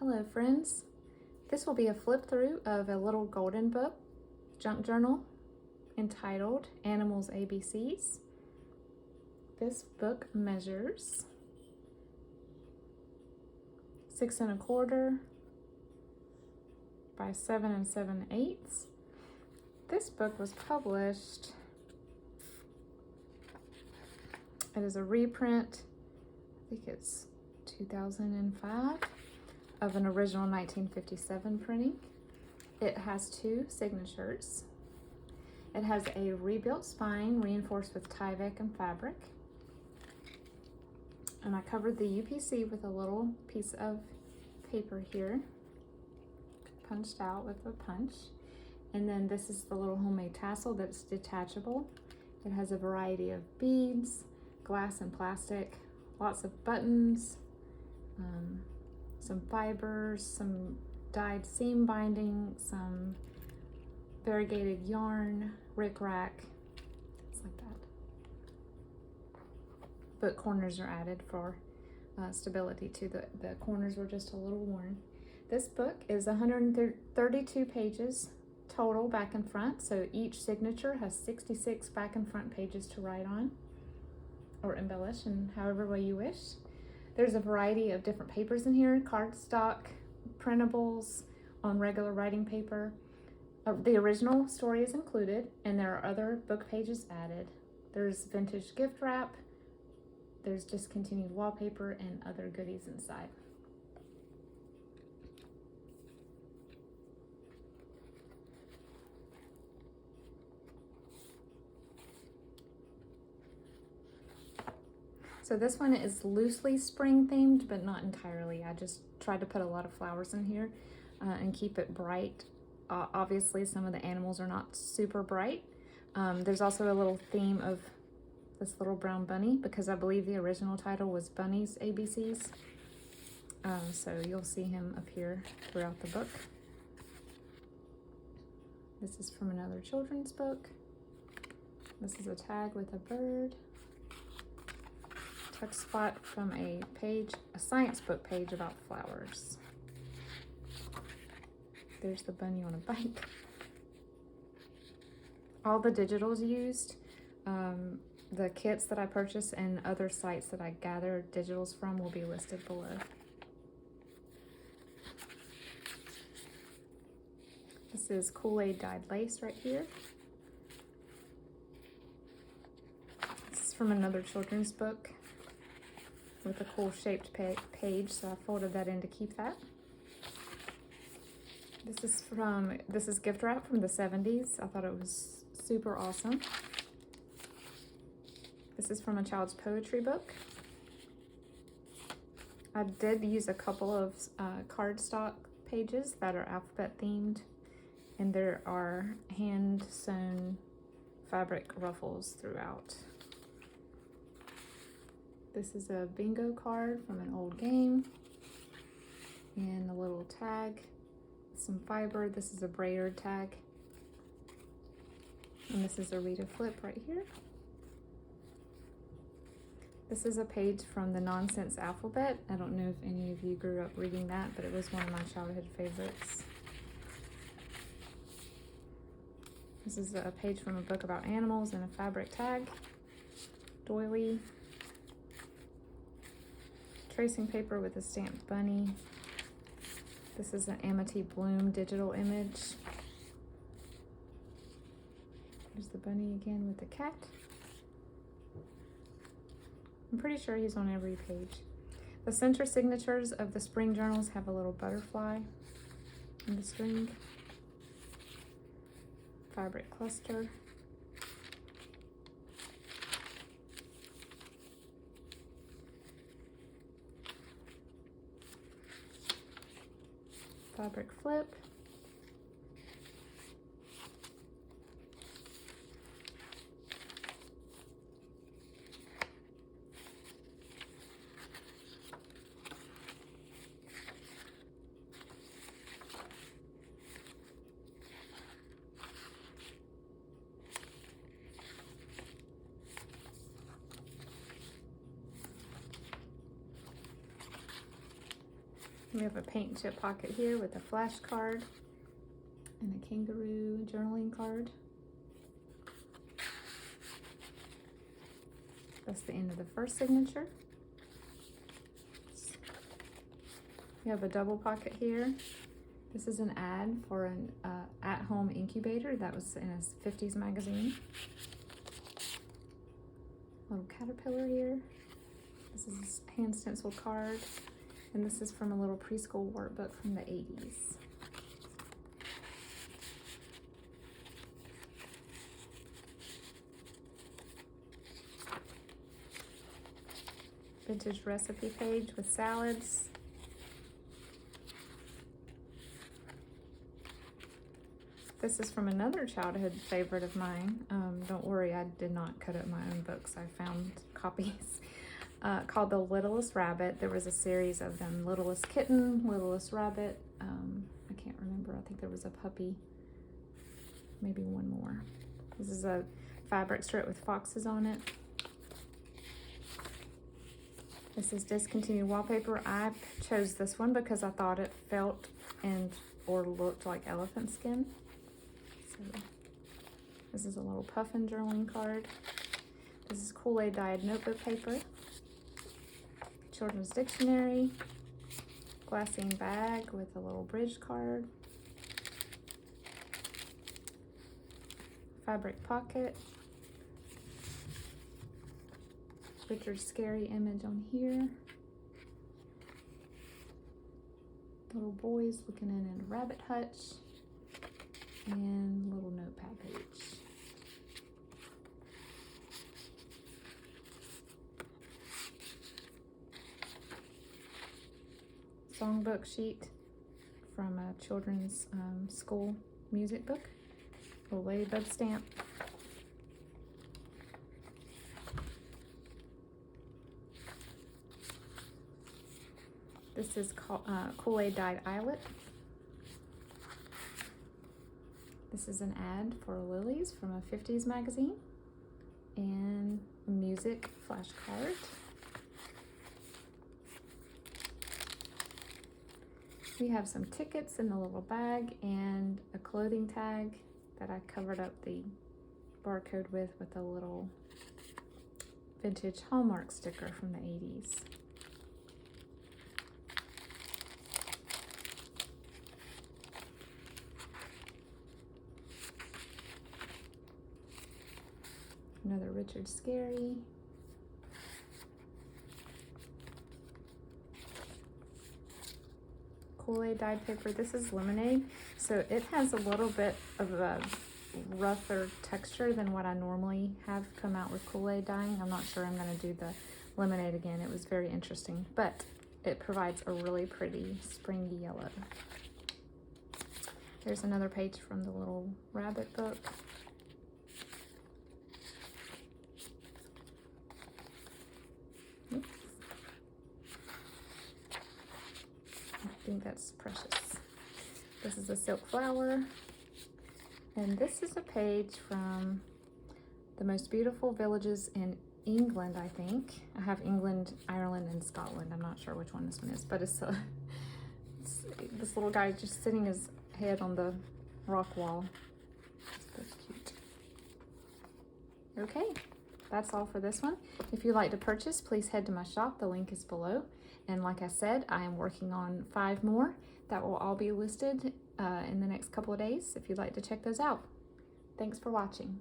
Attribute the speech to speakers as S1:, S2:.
S1: Hello friends, this will be a flip through of a little golden book junk journal entitled Animals ABCs. This book measures 6 1/4 by 7 7/8. This book was published, it is a reprint, I think it's 2005, of an original 1957 printing. It has 2 signatures. It has a rebuilt spine reinforced with Tyvek and fabric. And I covered the UPC with a little piece of paper here, punched out with a punch. And then this is the little homemade tassel that's detachable. It has a variety of beads, glass and plastic, lots of buttons, some fibers, some dyed seam binding, some variegated yarn, rickrack, things like that. But corners are added for stability too. The corners were just a little worn. This book is 132 pages total back and front, so each signature has 66 back and front pages to write on or embellish in however way you wish. There's a variety of different papers in here, cardstock, printables on regular writing paper. The original story is included, and there are other book pages added. There's vintage gift wrap, there's discontinued wallpaper, and other goodies inside. So this one is loosely spring themed, but not entirely. I just tried to put a lot of flowers in here and keep it bright. Obviously, some of the animals are not super bright. There's also a little theme of this little brown bunny, because I believe the original title was Bunny's ABCs. So you'll see him appear throughout the book. This is from another children's book. This is a tag with a bird. Tuck spot from a science book page about flowers. There's the bunny on a bike. All the digitals used, the kits that I purchased and other sites that I gathered digitals from will be listed below. This is Kool-Aid dyed lace right here. This is from another children's book with a cool shaped page, so I folded that in to keep that. This is gift wrap from the 70s. I thought it was super awesome. This is from a child's poetry book. I did use a couple of cardstock pages that are alphabet themed, and there are hand sewn fabric ruffles throughout. This is a bingo card from an old game, and a little tag, some fiber. This is a braided tag, and this is a read a flip right here. This is a page from the Nonsense Alphabet. I don't know if any of you grew up reading that, but it was one of my childhood favorites. This is a page from a book about animals and a fabric tag, doily, tracing paper with a stamped bunny. This is an Amity Bloom digital image. There's the bunny again with the cat. I'm pretty sure he's on every page. The center signatures of the spring journals have a little butterfly in the string. Fabric cluster. Fabric flip. We have a paint chip pocket here with a flashcard and a kangaroo journaling card. That's the end of the first signature. We have a double pocket here. This is an ad for an at-home incubator that was in a 50s magazine. Little caterpillar here. This is a hand stencil card. And this is from a little preschool workbook from the 80s. Vintage recipe page with salads. This is from another childhood favorite of mine. Don't worry, I did not cut up my own books. I found copies. Called The Littlest Rabbit. There was a series of them. Littlest Kitten, Littlest Rabbit. I can't remember. I think there was a puppy. Maybe one more. This is a fabric strip with foxes on it. This is discontinued wallpaper. I chose this one because I thought it felt or looked like elephant skin. So this is a little puffin journaling card. This is Kool-Aid dyed notebook paper. Children's dictionary. Glassine bag with a little bridge card. Fabric pocket. Richard's scary image on here. Little boys looking in a rabbit hutch. And little notepad page. Songbook sheet from a children's school music book. Little ladybug stamp. This is called Kool-Aid dyed eyelet. This is an ad for lilies from a 50s magazine. And a music flashcard. We have some tickets in the little bag and a clothing tag that I covered up the barcode with a little vintage Hallmark sticker from the 80s. Another Richard Scary. Kool-Aid dyed paper. This is lemonade, so it has a little bit of a rougher texture than what I normally have come out with Kool-Aid dyeing. I'm not sure I'm going to do the lemonade again. It was very interesting, but it provides a really pretty springy yellow. There's another page from the little rabbit book. Oops. I think that's Precious. This is a silk flower. And this is a page from The Most Beautiful Villages in England, I think. I have England, Ireland, and Scotland. I'm not sure which one this one is, but it's this little guy just sitting his head on the rock wall. That's cute. Okay, that's all for this one. If you'd like to purchase, please head to my shop. The link is below. And like I said, I am working on 5 more that will all be listed in the next couple of days if you'd like to check those out. Thanks for watching.